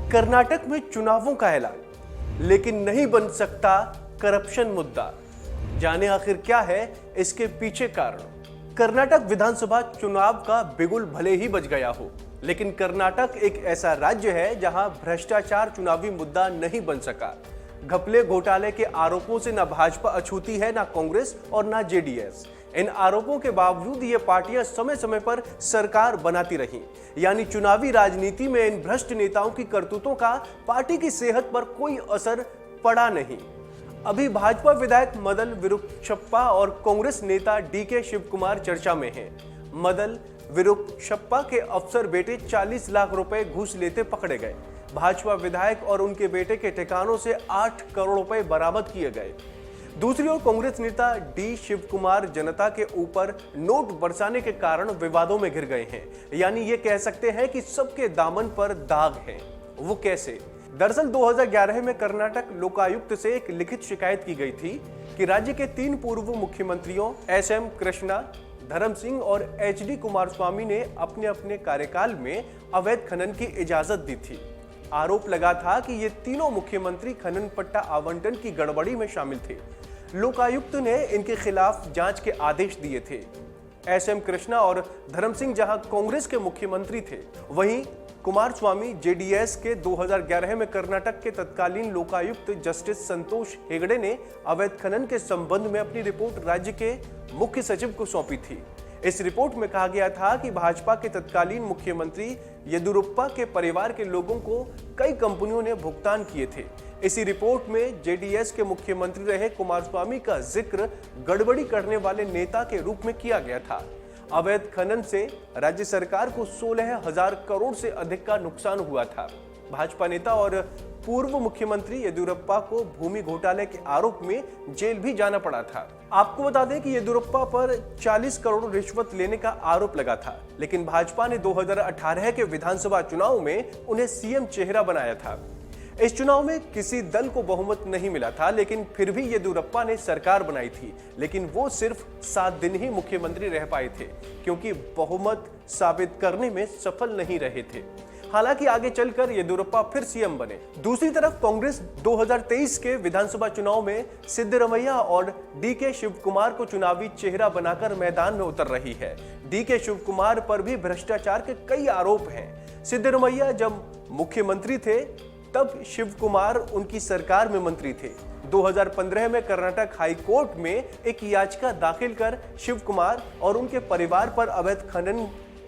कर्नाटक में चुनावों का ऐलान, लेकिन नहीं बन सकता करप्शन मुद्दा। जाने आखिर क्या है इसके पीछे कारण। कर्नाटक विधानसभा चुनाव का बिगुल भले ही बज गया हो, लेकिन कर्नाटक एक ऐसा राज्य है जहां भ्रष्टाचार चुनावी मुद्दा नहीं बन सका। घपले घोटाले के आरोपों से ना भाजपा अछूती है, ना कांग्रेस और ना जेडीएस। इन आरोपों के बावजूद ये पार्टियां समय समय पर सरकार बनाती रहीं, यानी चुनावी राजनीति में इन भ्रष्ट नेताओं की करतूतों का पार्टी की सेहत पर कोई असर पड़ा नहीं। अभी भाजपा विधायक मदल विरूपाक्षप्पा और कांग्रेस नेता डीके शिवकुमार चर्चा में हैं। मदल विरूपाक्षप्पा के अफसर बेटे 40 लाख रुपए घूस लेते पकड़े गए। भाजपा विधायक और उनके बेटे के ठिकानों से 8 करोड़ रुपए बरामद किए गए। दूसरी ओर कांग्रेस नेता डी शिवकुमार जनता के ऊपर नोट बरसाने के कारण विवादों में घिर गए हैं, यानी ये कह सकते हैं कि सबके दामन पर दाग है। वो कैसे? दरअसल 2011 में कर्नाटक लोकायुक्त से एक लिखित शिकायत की गई थी कि राज्य के 3 पूर्व मुख्यमंत्रियों एसएम कृष्णा, धर्म सिंह और एचडी कुमारस्वामी ने अपने अपने कार्यकाल में अवैध खनन की इजाजत दी थी। आरोप लगा था कि ये तीनों मुख्यमंत्री खनन पट्टा आवंटन की गड़बड़ी में शामिल थे। लोकायुक्त ने इनके खिलाफ जांच के आदेश दिए थे। एसएम कृष्णा और धर्म सिंह जहां कांग्रेस के मुख्यमंत्री थे, वहीं कुमारस्वामी जेडीएस के 2011 में कर्नाटक के तत्कालीन लोकायुक्त जस्टिस संतोष हेगड़े ने अवैध खनन के संबंध में अपनी रिपोर्ट राज्य के मुख्य सचिव को सौंपी थी। इस रिपोर्ट में कहा गया था कि भाजपा के तत्कालीन मुख्यमंत्री येदियुरप्पा के परिवार के लोगों को कई कंपनियों ने भुगतान किए थे। इसी रिपोर्ट में जेडीएस के मुख्यमंत्री रहे कुमारस्वामी का जिक्र गड़बड़ी करने वाले नेता के रूप में किया गया था। अवैध खनन से राज्य सरकार को 16,000 करोड़ से अधिक का नुकसान हुआ था। भाजपा नेता और पूर्व मुख्यमंत्री येदियुरप्पा को भूमि घोटाले के आरोप में जेल भी जाना पड़ा था। आपको बता दें कि येदियुरप्पा पर 40 करोड़ रिश्वत लेने का आरोप लगा था, लेकिन भाजपा ने 2018 के विधानसभा चुनाव में उन्हें सीएम चेहरा बनाया था। इस चुनाव में किसी दल को बहुमत नहीं मिला था, लेकिन फिर भी येदियुरप्पा ने सरकार बनाई थी। लेकिन वो सिर्फ 7 दिन ही मुख्यमंत्री रह पाए थे, क्योंकि बहुमत साबित करने में सफल नहीं रहे थे। हालांकि आगे चलकर येदियुरप्पा फिर सीएम बने। दूसरी तरफ कांग्रेस 2023 के विधानसभा चुनाव में सिद्धरमैया और डीके शिवकुमार को चुनावी चेहरा बनाकर मैदान में उतर रही है। डीके शिवकुमार पर भी भ्रष्टाचार के कई आरोप हैं। सिद्धरमैया जब मुख्यमंत्री थे तब शिवकुमार उनकी सरकार में मंत्री थे। 2015 में कर्नाटक हाई कोर्ट में एक याचिका दाखिल कर शिवकुमार और उनके परिवार पर अवैध खनन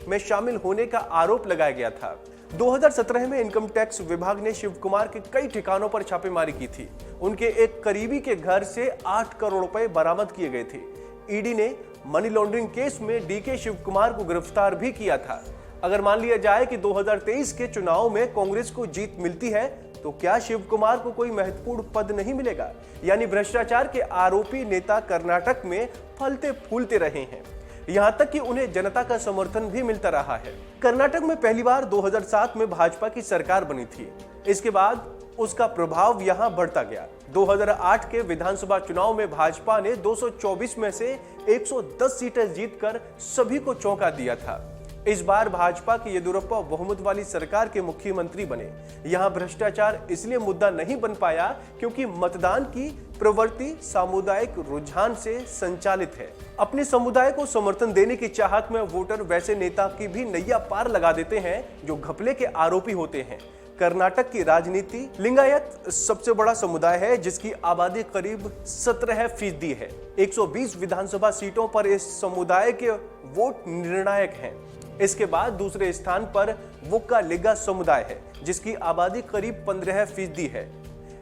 में शामिल होने का आरोप लगाया गया था। 2017 में इनकम टैक्स विभाग ने शिवकुमार के कई ठिकानों पर छापेमारी की थी। उनके एक करीबी के घर से 8 करोड़ रुपए बरामद किए गए थे। ईडी ने मनी लॉन्ड्रिंग केस में डीके शिवकुमार को गिरफ्तार भी किया था। अगर मान लिया जाए कि 2023 के चुनाव में कांग्रेस को जीत मिलती है, तो क्या शिवकुमार को कोई महत्वपूर्ण पद नहीं मिलेगा? यानी भ्रष्टाचार के आरोपी नेता कर्नाटक में फलते फूलते रहे हैं, यहां तक कि उन्हें जनता का समर्थन भी मिलता रहा है। कर्नाटक में पहली बार 2007 में भाजपा की सरकार बनी थी। इसके बाद उसका प्रभाव यहां बढ़ता गया। 2008 के विधानसभा चुनाव में भाजपा ने 224 में से 110 सीटें जीतकर सभी को चौंका दिया था। इस बार भाजपा के येदियुरप्पा बहुमत वाली सरकार के मुख्यमंत्री बने। यहां भ्रष्टाचार इसलिए मुद्दा नहीं बन पाया क्योंकि मतदान की प्रवृत्ति सामुदायिक रुझान से संचालित है। अपने समुदाय को समर्थन देने की चाहत में वोटर वैसे नेता की भी नैया पार लगा देते हैं जो घपले के आरोपी होते हैं। कर्नाटक की राजनीति लिंगायत सबसे बड़ा समुदाय है, जिसकी आबादी करीब 17% है। 120 विधानसभा सीटों पर इस समुदाय के वोट निर्णायक हैं। इसके बाद दूसरे स्थान पर वोक्कालिगा समुदाय है, जिसकी आबादी करीब 15% है।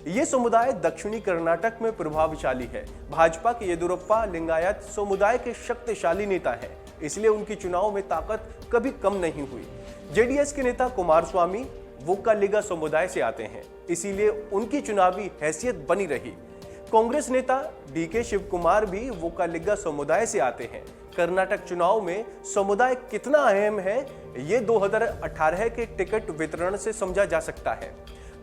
ये समुदाय दक्षिणी कर्नाटक में प्रभावशाली है। भाजपा के येदियुरप्पा लिंगायत समुदाय के शक्तिशाली नेता हैं, इसलिए उनकी चुनाव में ताकत कभी कम नहीं हुई। जेडीएस के नेता कुमारस्वामी वोक्कालिगा समुदाय से आते हैं, इसीलिए उनकी चुनावी हैसियत बनी रही। कांग्रेस नेता डीके शिवकुमार भी वोक्कालिगा समुदाय से आते हैं। कर्नाटक चुनाव में समुदाय कितना अहम है, ये 2018 के टिकट वितरण से समझा जा सकता है।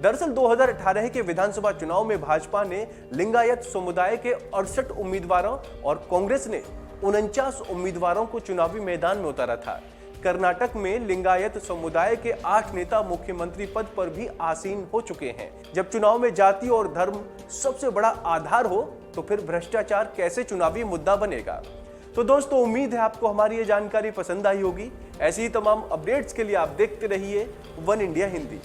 दरअसल 2018 के विधानसभा चुनाव में भाजपा ने लिंगायत समुदाय के 68 उम्मीदवारों और कांग्रेस ने 49 उम्मीदवारों को चुनावी मैदान में उतारा था। कर्नाटक में लिंगायत समुदाय के 8 नेता मुख्यमंत्री पद पर भी आसीन हो चुके हैं। जब चुनाव में जाति और धर्म सबसे बड़ा आधार हो तो फिर भ्रष्टाचार कैसे चुनावी मुद्दा बनेगा। तो दोस्तों, उम्मीद है आपको हमारी ये जानकारी पसंद आई होगी। ऐसी ही तमाम अपडेट्स के लिए आप देखते रहिए वन इंडिया हिंदी।